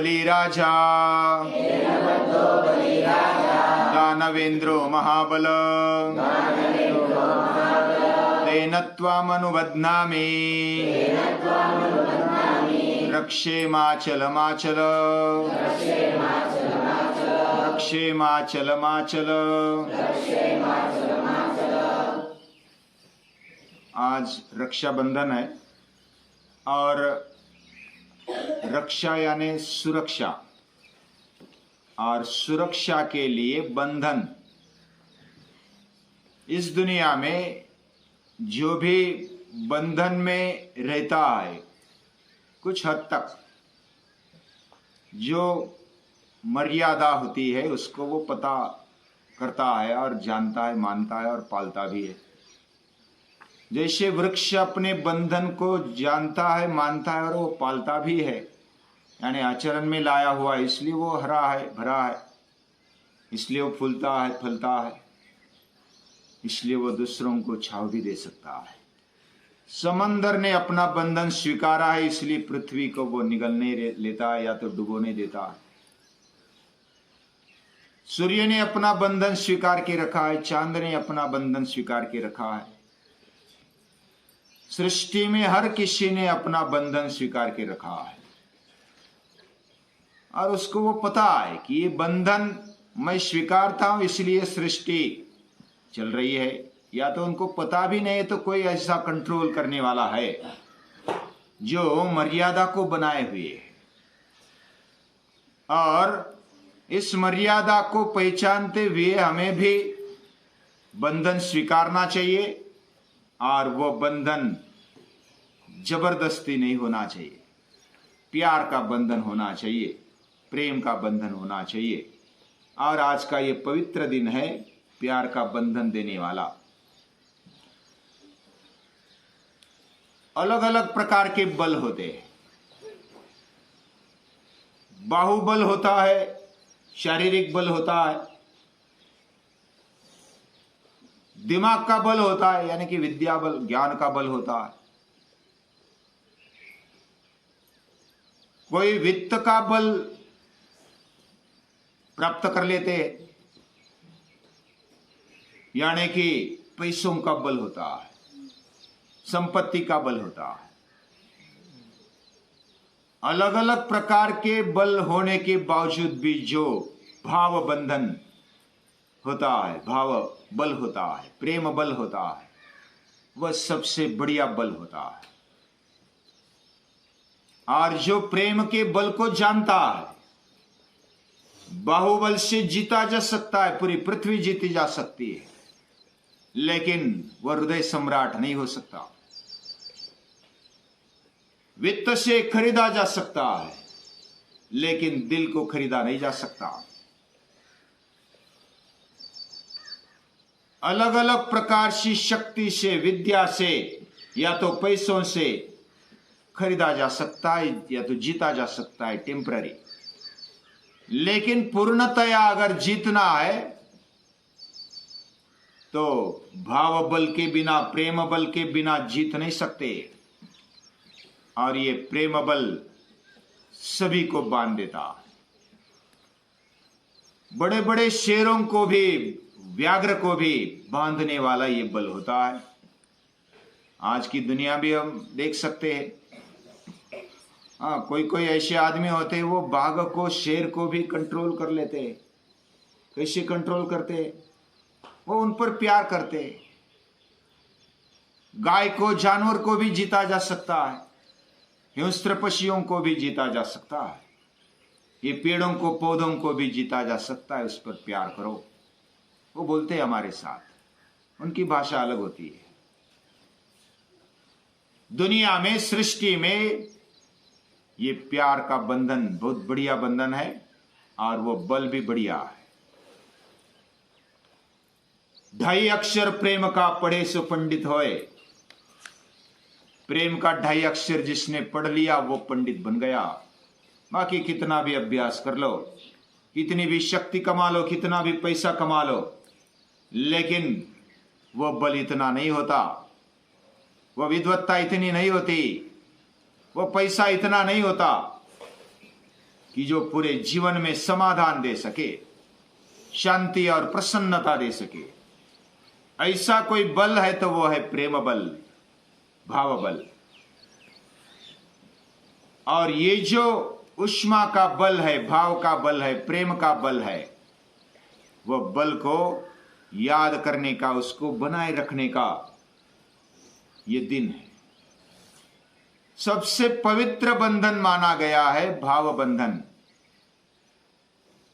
बलिराजा दानवेन्द्रो महाबल तेन त्वामनुबध्नामि रक्षेमाचलमाचल रक्षेमाचलमाचल। आज रक्षाबंधन है और रक्षा यानी सुरक्षा, और सुरक्षा के लिए बंधन। इस दुनिया में जो भी बंधन में रहता है कुछ हद तक जो मर्यादा होती है उसको वो पता करता है और जानता है, मानता है और पालता भी है। जैसे वृक्ष अपने बंधन को जानता है, मानता है और वो पालता भी है, यानी आचरण में लाया हुआ है, इसलिए वो हरा है, भरा है, इसलिए वो फूलता है, फलता है, इसलिए वो दूसरों को छांव भी दे सकता है। समंदर ने अपना बंधन स्वीकारा है, इसलिए पृथ्वी को वो निगलने लेता है या तो डुबोने देता है। सूर्य ने अपना बंधन स्वीकार के रखा है, चांद ने अपना बंधन स्वीकार के रखा है। सृष्टि में हर किसी ने अपना बंधन स्वीकार के रखा है और उसको वो पता है कि ये बंधन मैं स्वीकारता हूं इसलिए सृष्टि चल रही है। या तो उनको पता भी नहीं है तो कोई ऐसा कंट्रोल करने वाला है जो मर्यादा को बनाए हुए है, और इस मर्यादा को पहचानते हुए हमें भी बंधन स्वीकारना चाहिए। और वो बंधन जबरदस्ती नहीं होना चाहिए, प्यार का बंधन होना चाहिए, प्रेम का बंधन होना चाहिए। और आज का ये पवित्र दिन है प्यार का बंधन देने वाला। अलग अलग प्रकार के बल होते हैं। बाहुबल होता है, शारीरिक बल होता है, दिमाग का बल होता है यानी कि विद्या बल, ज्ञान का बल होता है। कोई वित्त का बल प्राप्त कर लेते हैं यानी कि पैसों का बल होता है, संपत्ति का बल होता है। अलग अलग प्रकार के बल होने के बावजूद भी जो भाव बंधन होता है, भाव बल होता है, प्रेम बल होता है, वह सबसे बढ़िया बल होता है। और जो प्रेम के बल को जानता है, बाहुबल से जीता जा सकता है, पूरी पृथ्वी जीती जा सकती है, लेकिन वह हृदय सम्राट नहीं हो सकता। वित्त से खरीदा जा सकता है लेकिन दिल को खरीदा नहीं जा सकता। अलग अलग प्रकार की शक्ति से, विद्या से या तो पैसों से खरीदा जा सकता है या तो जीता जा सकता है, टेम्पररी। लेकिन पूर्णतया अगर जीतना है तो भाव बल के बिना, प्रेम बल के बिना जीत नहीं सकते। और ये प्रेम बल सभी को बांध देता। बड़े बड़े शेरों को भी, व्याघ्र को भी बांधने वाला ये बल होता है। आज की दुनिया भी हम देख सकते हैं। हाँ, कोई कोई ऐसे आदमी होते हैं वो बाघ को, शेर को भी कंट्रोल कर लेते हैं। कैसे कंट्रोल करते हैं? वो उन पर प्यार करते हैं। गाय को, जानवर को भी जीता जा सकता है, हिंस्र पक्षियों को भी जीता जा सकता है, ये पेड़ों को, पौधों को भी जीता जा सकता है। उस पर प्यार करो। वो बोलते हैं हमारे साथ, उनकी भाषा अलग होती है। दुनिया में, सृष्टि में ये प्यार का बंधन बहुत बढ़िया बंधन है और वो बल भी बढ़िया है। 2.5 अक्षर प्रेम का पढ़े सो पंडित होए। प्रेम का 2.5 अक्षर जिसने पढ़ लिया वो पंडित बन गया। बाकी कितना भी अभ्यास कर लो, कितनी भी शक्ति कमा लो, कितना भी पैसा कमा लो, लेकिन वो बल इतना नहीं होता, वो विद्वत्ता इतनी नहीं होती, वो पैसा इतना नहीं होता। कि जो पूरे जीवन में समाधान दे सके, शांति और प्रसन्नता दे सके। ऐसा कोई बल है तो वो है प्रेम बल, भाव बल। और ये जो उष्मा का बल है, भाव का बल है, प्रेम का बल है, वह बल को याद करने का, उसको बनाए रखने का ये दिन है। सबसे पवित्र बंधन माना गया है भाव बंधन,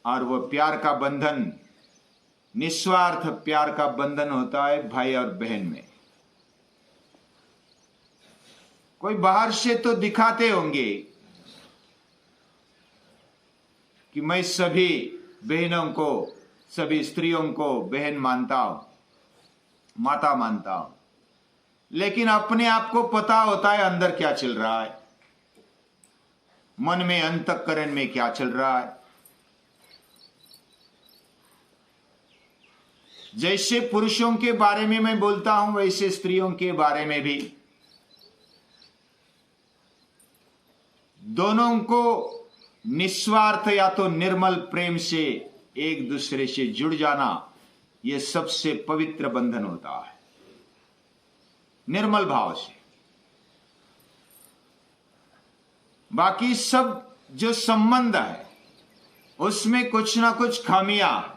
और वह प्यार का बंधन, निस्वार्थ प्यार का बंधन होता है भाई और बहन में। कोई बाहर से तो दिखाते होंगे कि मैं सभी बहनों को, सभी स्त्रियों को बहन मानता हूं, माता मानता हूं, लेकिन अपने आप को पता होता है अंदर क्या चल रहा है, मन में, अंतःकरण में क्या चल रहा है। जैसे पुरुषों के बारे में मैं बोलता हूं, वैसे स्त्रियों के बारे में भी। दोनों को निस्वार्थ या तो निर्मल प्रेम से एक दूसरे से जुड़ जाना, यह सबसे पवित्र बंधन होता है, निर्मल भाव से। बाकी सब जो संबंध है उसमें कुछ ना कुछ खामियां हैं,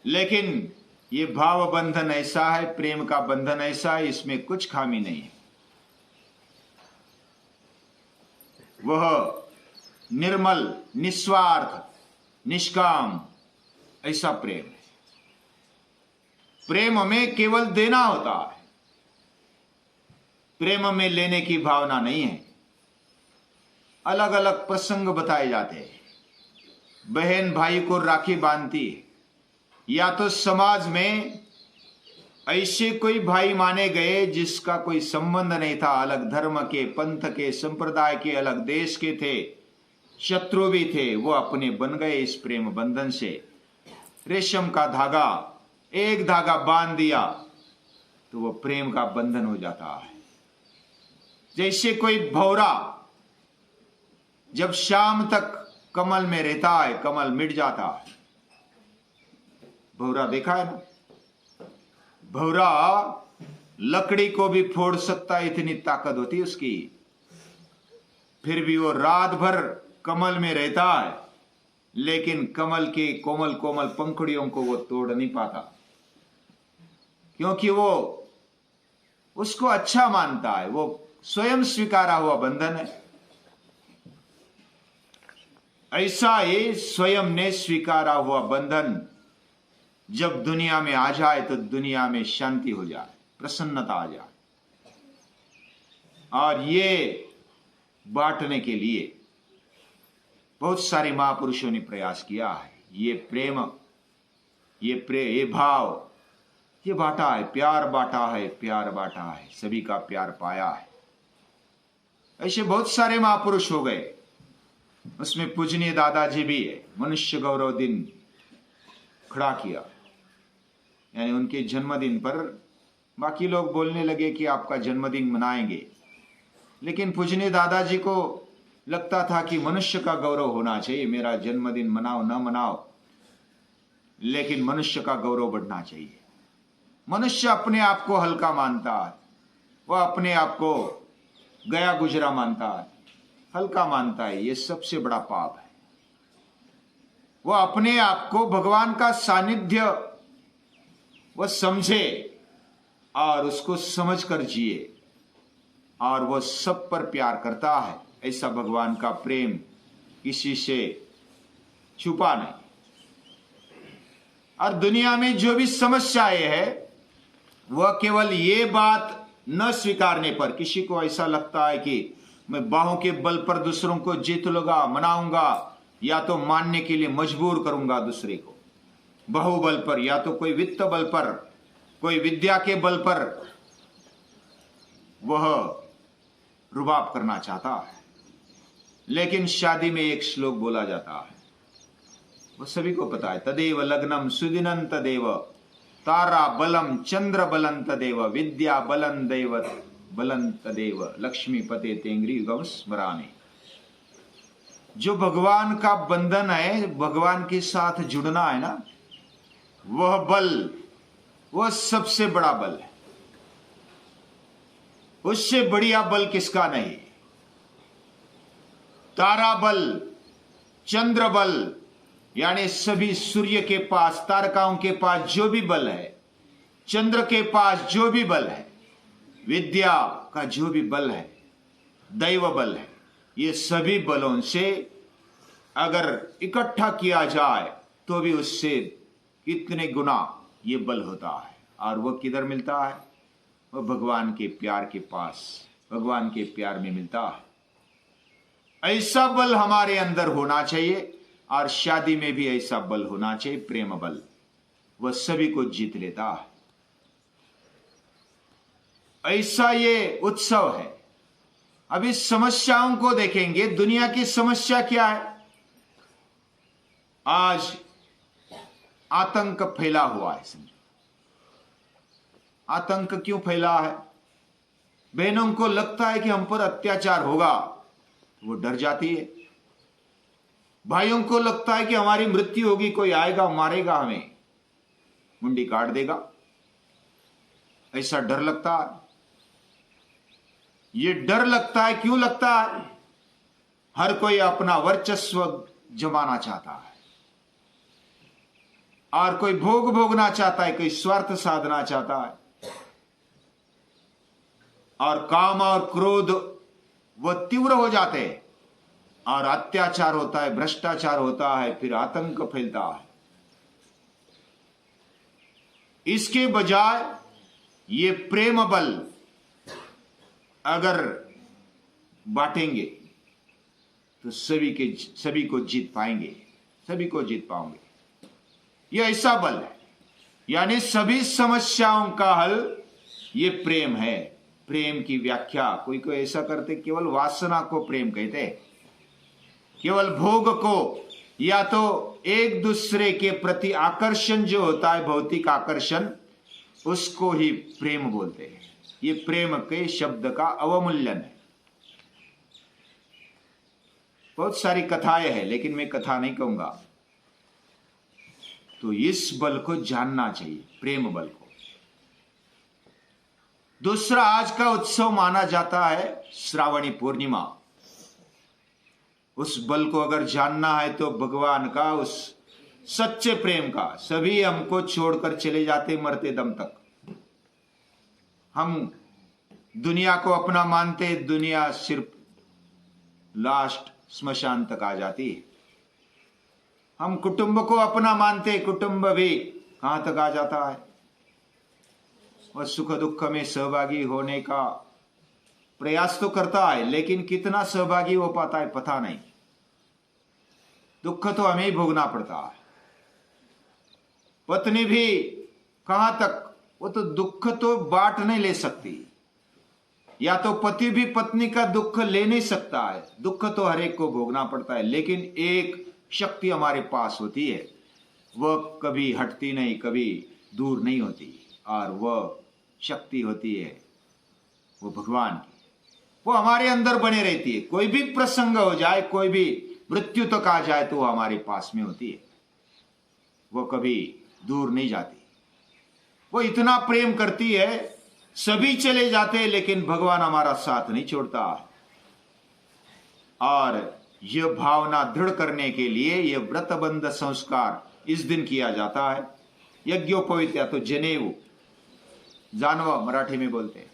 लेकिन ये भाव बंधन ऐसा है, प्रेम का बंधन ऐसा है, इसमें कुछ खामी नहीं है। वह निर्मल, निस्वार्थ, निष्काम ऐसा प्रेम है। प्रेम में केवल देना होता है, प्रेम में लेने की भावना नहीं है। अलग अलग प्रसंग बताए जाते हैं। बहन भाई को राखी बांधती है, या तो समाज में ऐसे कोई भाई माने गए जिसका कोई संबंध नहीं था, अलग धर्म के, पंथ के, संप्रदाय के, अलग देश के थे, शत्रु भी थे, वो अपने बन गए इस प्रेम बंधन से। रेशम का धागा, एक धागा बांध दिया तो वो प्रेम का बंधन हो जाता है। जैसे कोई भौरा जब शाम तक कमल में रहता है, कमल मिट जाता है। भौरा देखा है ना? भौरा लकड़ी को भी फोड़ सकता है, इतनी ताकत होती है उसकी, फिर भी वो रात भर कमल में रहता है, लेकिन कमल के कोमल कोमल पंखुड़ियों को वो तोड़ नहीं पाता, क्योंकि वो उसको अच्छा मानता है, वो स्वयं स्वीकारा हुआ बंधन है। ऐसा ही स्वयं ने स्वीकारा हुआ बंधन जब दुनिया में आ जाए तो दुनिया में शांति हो जाए, प्रसन्नता आ जाए। और ये बांटने के लिए बहुत सारे महापुरुषों ने प्रयास किया है। ये प्रेम, ये भाव, ये बांटा है, प्यार बांटा है, प्यार बांटा है, सभी का प्यार पाया है। ऐसे बहुत सारे महापुरुष हो गए, उसमें पूजनीय दादाजी भी है। मनुष्य गौरव दिन खड़ा किया, यानी उनके जन्मदिन पर बाकी लोग बोलने लगे कि आपका जन्मदिन मनाएंगे, लेकिन पूजनीय दादाजी को लगता था कि मनुष्य का गौरव होना चाहिए। मेरा जन्मदिन मनाओ ना मनाओ, लेकिन मनुष्य का गौरव बढ़ना चाहिए। मनुष्य अपने आप को हल्का मानता है, वह अपने आप को गया गुजरा मानता है, हल्का मानता है। यह सबसे बड़ा पाप है। वह अपने आप को भगवान का सानिध्य वह समझे और उसको समझकर जिए, और वह सब पर प्यार करता है। ऐसा भगवान का प्रेम किसी से छुपा नहीं। और दुनिया में जो भी समस्याएं है, वह केवल ये बात न स्वीकारने पर, किसी को ऐसा लगता है कि मैं बाहों के बल पर दूसरों को जीत लूंगा, मनाऊंगा, या तो मानने के लिए मजबूर करूंगा दूसरे को, बाहुबल पर, या तो कोई वित्त बल पर, कोई विद्या के बल पर वह रुबाब करना चाहता है। लेकिन शादी में एक श्लोक बोला जाता है, वो सभी को पता है। तदेव लग्नम सुदिनं तदेव, तारा बलम चंद्र बलं तदेव, विद्या बलं दैव बलं तदेव, लक्ष्मीपते तेंग्री युगम स्मरामि। जो भगवान का बंधन है, भगवान के साथ जुड़ना है ना, वह बल, वह सबसे बड़ा बल है। उससे बढ़िया बल किसका नहीं। तारा बल, चंद्र बल, यानी सभी सूर्य के पास, तारकाओं के पास जो भी बल है, चंद्र के पास जो भी बल है, विद्या का जो भी बल है, दैव बल है, ये सभी बलों से अगर इकट्ठा किया जाए तो भी उससे कितने गुना ये बल होता है। और वह किधर मिलता है? वह भगवान के प्यार के पास, भगवान के प्यार में मिलता है। ऐसा बल हमारे अंदर होना चाहिए, और शादी में भी ऐसा बल होना चाहिए, प्रेम बल। वह सभी को जीत लेता है। ऐसा ये उत्सव है। अब इस समस्याओं को देखेंगे। दुनिया की समस्या क्या है? आज आतंक फैला हुआ है। समझो, आतंक क्यों फैला है? बहनों को लगता है कि हम पर अत्याचार होगा, वो डर जाती है। भाइयों को लगता है कि हमारी मृत्यु होगी, कोई आएगा मारेगा, हमें मुंडी काट देगा, ऐसा डर लगता है। ये डर लगता है, क्यों लगता है? हर कोई अपना वर्चस्व जमाना चाहता है, और कोई भोग भोगना चाहता है, कोई स्वार्थ साधना चाहता है, और काम और क्रोध वो तीव्र हो जाते हैं, और अत्याचार होता है, भ्रष्टाचार होता है, फिर आतंक फैलता है। इसके बजाय ये प्रेम बल अगर बांटेंगे तो सभी को जीत पाएंगे, सभी को जीत पाओगे। यह ऐसा बल है, यानी सभी समस्याओं का हल ये प्रेम है। प्रेम की व्याख्या कोई कोई ऐसा करते, केवल वासना को प्रेम कहते, केवल भोग को, या तो एक दूसरे के प्रति आकर्षण जो होता है, भौतिक आकर्षण, उसको ही प्रेम बोलते हैं। ये प्रेम के शब्द का अवमूल्यन है। बहुत सारी कथाएं हैं, लेकिन मैं कथा नहीं कहूंगा। तो इस बल को जानना चाहिए, प्रेम बल को। दूसरा, आज का उत्सव माना जाता है श्रावणी पूर्णिमा। उस बल को अगर जानना है तो भगवान का, उस सच्चे प्रेम का। सभी हमको छोड़कर चले जाते मरते दम तक। हम दुनिया को अपना मानते, दुनिया सिर्फ लास्ट स्मशान तक आ जाती है। हम कुटुंब को अपना मानते, कुटुंब भी कहां तक आ जाता है। और सुख दुख में सहभागी होने का प्रयास तो करता है, लेकिन कितना सहभागी हो पाता है पता नहीं। दुख तो हमें ही भोगना पड़ता है। पत्नी भी कहां तक, वो तो दुख तो बांट नहीं ले सकती, या तो पति भी पत्नी का दुख ले नहीं सकता है। दुख तो हर एक को भोगना पड़ता है, लेकिन एक शक्ति हमारे पास होती है, वह कभी हटती नहीं, कभी दूर नहीं होती, और वह शक्ति होती है वो भगवान की। वो हमारे अंदर बने रहती है। कोई भी प्रसंग हो जाए, कोई भी मृत्यु तक आ जाए, तो वो हमारे पास में होती है, वो कभी दूर नहीं जाती। वो इतना प्रेम करती है, सभी चले जाते हैं, लेकिन भगवान हमारा साथ नहीं छोड़ता। और यह भावना दृढ़ करने के लिए यह व्रतबंध संस्कार इस दिन किया जाता है। यज्ञोपवीत, या तो जनेऊ, जानवा मराठी में बोलते हैं।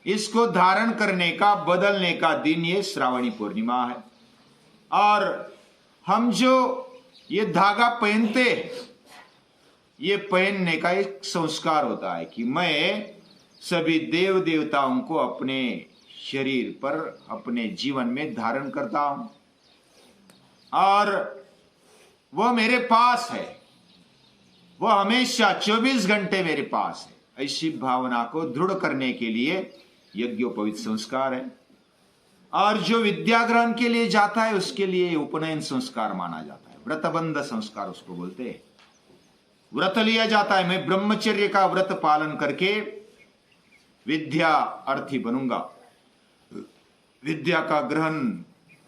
इसको धारण करने का, बदलने का दिन ये श्रावणी पूर्णिमा है। और हम जो ये धागा पहनते हैं, ये पहनने का एक संस्कार होता है कि मैं सभी देव देवताओं को अपने शरीर पर, अपने जीवन में धारण करता हूं, और वह मेरे पास है, वह हमेशा 24 घंटे मेरे पास है। ऐसी भावना को दृढ़ करने के लिए यज्ञोपवीत संस्कार है। और जो विद्या ग्रहण के लिए जाता है, उसके लिए उपनयन संस्कार माना जाता है। व्रतबंध संस्कार उसको बोलते हैं। व्रत लिया जाता है, मैं ब्रह्मचर्य का व्रत पालन करके विद्या अर्थी बनूंगा, विद्या का ग्रहण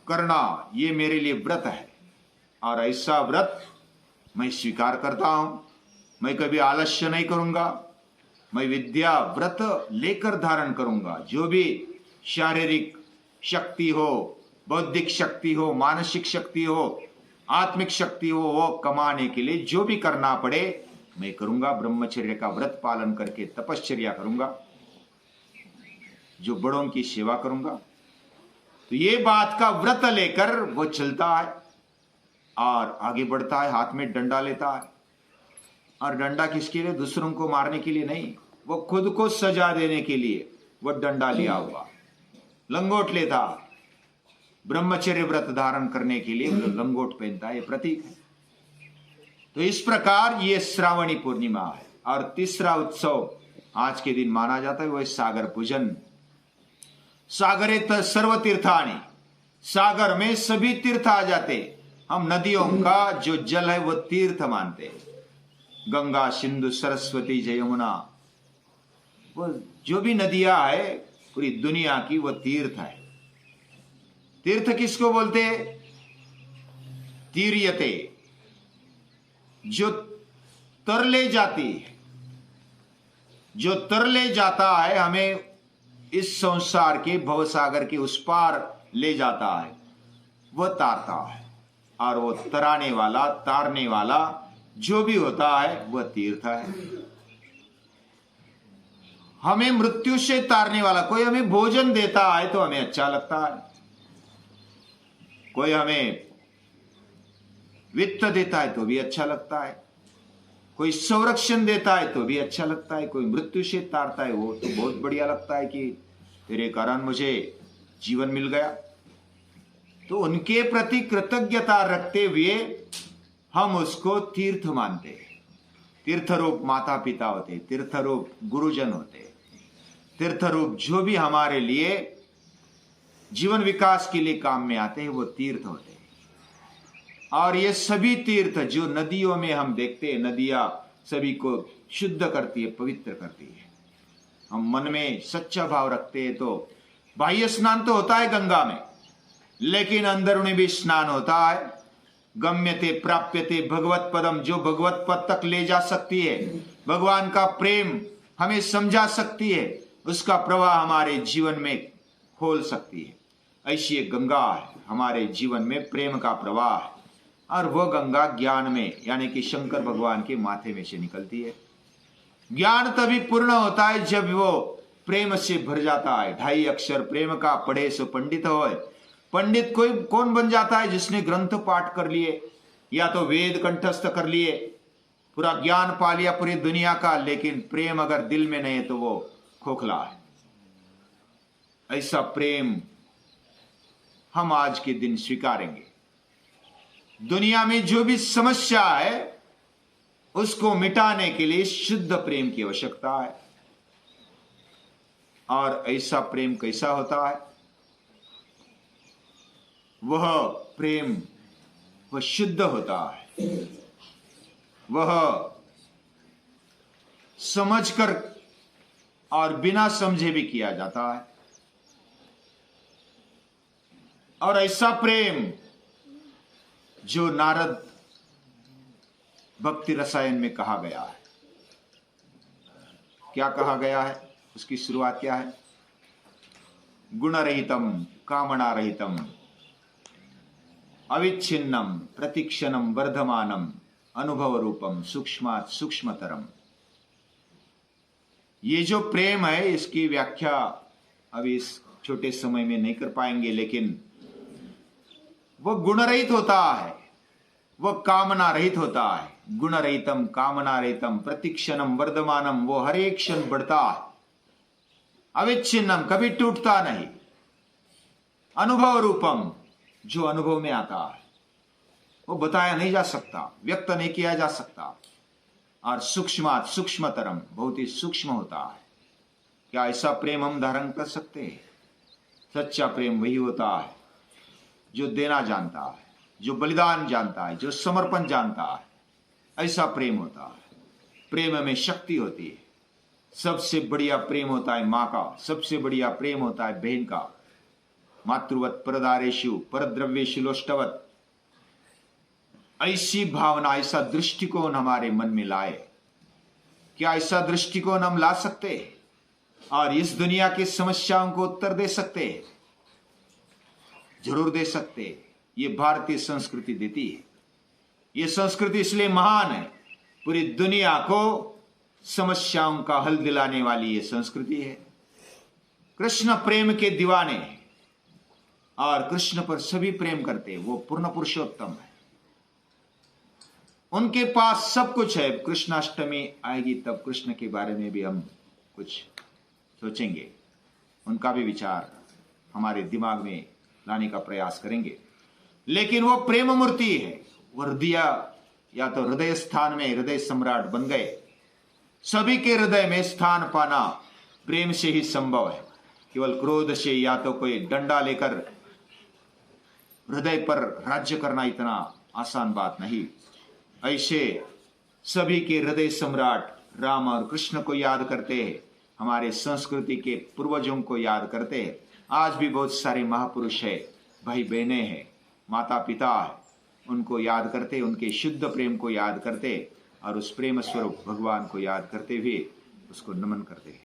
करना ये मेरे लिए व्रत है, और ऐसा व्रत मैं स्वीकार करता हूं। मैं कभी आलस्य नहीं करूंगा, मैं विद्या व्रत लेकर धारण करूंगा। जो भी शारीरिक शक्ति हो, बौद्धिक शक्ति हो, मानसिक शक्ति हो, आत्मिक शक्ति हो, वो कमाने के लिए जो भी करना पड़े मैं करूंगा। ब्रह्मचर्य का व्रत पालन करके तपश्चर्या करूंगा, जो बड़ों की सेवा करूंगा। तो ये बात का व्रत लेकर वो चलता है और आगे बढ़ता है, हाथ में डंडा लेता है। और डंडा किसके लिए? दूसरों को मारने के लिए नहीं, वो खुद को सजा देने के लिए वो डंडा लिया हुआ। लंगोट लेता, ब्रह्मचर्य व्रत धारण करने के लिए वो लंगोट पहनता है, ये प्रतीक है। तो इस प्रकार ये श्रावणी पूर्णिमा है। और तीसरा उत्सव आज के दिन माना जाता है वह सागर पूजन। सागरे सर्व तीर्थानि, सागर में सभी तीर्थ आ जाते। हम नदियों का जो जल है वो तीर्थ मानते हैं। गंगा, सिंधु, सरस्वती, यमुना, वो जो भी नदियां है पूरी दुनिया की वो तीर्थ है। तीर्थ किसको बोलते? तीर्यते, जो तरले जाती है, जो तरले जाता है, हमें इस संसार के भवसागर के उस पार ले जाता है, वह तारता है। और वो तराने वाला, तारने वाला जो भी होता है वह तीर्थ है। हमें मृत्यु से तारने वाला, कोई हमें भोजन देता है तो हमें अच्छा लगता है, कोई हमें वित्त देता है तो भी अच्छा लगता है, कोई संरक्षण देता है तो भी अच्छा लगता है, कोई मृत्यु से तारता है वो तो बहुत बढ़िया लगता है कि तेरे कारण मुझे जीवन मिल गया। तो उनके प्रति कृतज्ञता रखते हुए हम उसको तीर्थ मानते हैं। तीर्थरूप माता पिता होते, तीर्थरूप गुरुजन होते, तीर्थरूप जो भी हमारे लिए जीवन विकास के लिए काम में आते हैं वो तीर्थ होते हैं। और ये सभी तीर्थ जो नदियों में हम देखते हैं, नदियां सभी को शुद्ध करती है, पवित्र करती है। हम मन में सच्चा भाव रखते हैं तो बाह्य स्नान तो होता है गंगा में, लेकिन अंदरूनी भी स्नान होता है। गम्यते प्राप्यते भगवत पदम, जो भगवत पद तक ले जा सकती है, भगवान का प्रेम हमें समझा सकती है, उसका प्रवाह हमारे जीवन में खोल सकती है। ऐसी एक गंगा है हमारे जीवन में, प्रेम का प्रवाह है। और वह गंगा ज्ञान में, यानी कि शंकर भगवान के माथे में से निकलती है। ज्ञान तभी पूर्ण होता है जब वो प्रेम से भर जाता है। 2.5 अक्षर प्रेम का पढ़े सो पंडित होए। पंडित कोई कौन बन जाता है? जिसने ग्रंथ पाठ कर लिए, या तो वेद कंठस्थ कर लिए, पूरा ज्ञान पा लिया पूरी दुनिया का, लेकिन प्रेम अगर दिल में नहीं है तो वो खोखला है। ऐसा प्रेम हम आज के दिन स्वीकारेंगे। दुनिया में जो भी समस्या है उसको मिटाने के लिए शुद्ध प्रेम की आवश्यकता है। और ऐसा प्रेम कैसा होता है? वह प्रेम वह शुद्ध होता है, वह समझकर और बिना समझे भी किया जाता है। और ऐसा प्रेम जो नारद भक्ति रसायन में कहा गया है, क्या कहा गया है? उसकी शुरुआत क्या है? गुणरहितम कामना रहितम अविच्छिन्नम प्रतिक्षणम वर्धमानम अनुभव रूपम सूक्ष्मात् सूक्ष्मतरम। ये जो प्रेम है इसकी व्याख्या अभी इस छोटे समय में नहीं कर पाएंगे, लेकिन वह गुणरहित होता है, वह कामना रहित होता है। गुणरहितम कामना रहितम प्रतिक्षणम वर्धमानम, वो हर एक क्षण बढ़ता है। अविच्छिन्नम, कभी टूटता नहीं। अनुभव रूपम, जो अनुभव में आता है, वो बताया नहीं जा सकता, व्यक्त नहीं किया जा सकता। और सूक्ष्मात् सूक्ष्मतरम, बहुत ही सूक्ष्म होता है। क्या ऐसा प्रेम हम धारण कर सकते हैं? सच्चा प्रेम वही होता है जो देना जानता है, जो बलिदान जानता है, जो समर्पण जानता है। ऐसा प्रेम होता है। प्रेम में शक्ति होती है। सबसे बढ़िया प्रेम होता है माँ का, सबसे बढ़िया प्रेम होता है बहन का। मातृवत परदारेषु परद्रव्येषु लोष्टवत, ऐसी भावना, ऐसा दृष्टिकोण हमारे मन में लाए। क्या ऐसा दृष्टिकोण हम ला सकते और इस दुनिया की समस्याओं को उत्तर दे सकते? जरूर दे सकते। ये भारतीय संस्कृति देती है। ये संस्कृति इसलिए महान है, पूरी दुनिया को समस्याओं का हल दिलाने वाली ये संस्कृति है। कृष्ण प्रेम के दीवाने हैं और कृष्ण पर सभी प्रेम करते हैं। वो पूर्ण पुरुषोत्तम है, उनके पास सब कुछ है। कृष्णाष्टमी आएगी तब कृष्ण के बारे में भी हम कुछ सोचेंगे, उनका भी विचार हमारे दिमाग में लाने का प्रयास करेंगे। लेकिन वो प्रेम मूर्ति है। वो हृदय, या तो हृदय स्थान में हृदय सम्राट बन गए। सभी के हृदय में स्थान पाना प्रेम से ही संभव है। केवल क्रोध से या तो कोई डंडा लेकर हृदय पर राज्य करना इतना आसान बात नहीं। ऐसे सभी के हृदय सम्राट राम और कृष्ण को याद करते हैं, हमारे संस्कृति के पूर्वजों को याद करते हैं। आज भी बहुत सारे महापुरुष है, भाई बहनें हैं, माता पिता है, उनको याद करते, उनके शुद्ध प्रेम को याद करते और उस प्रेम स्वरूप भगवान को याद करते हुए उसको नमन करते हैं।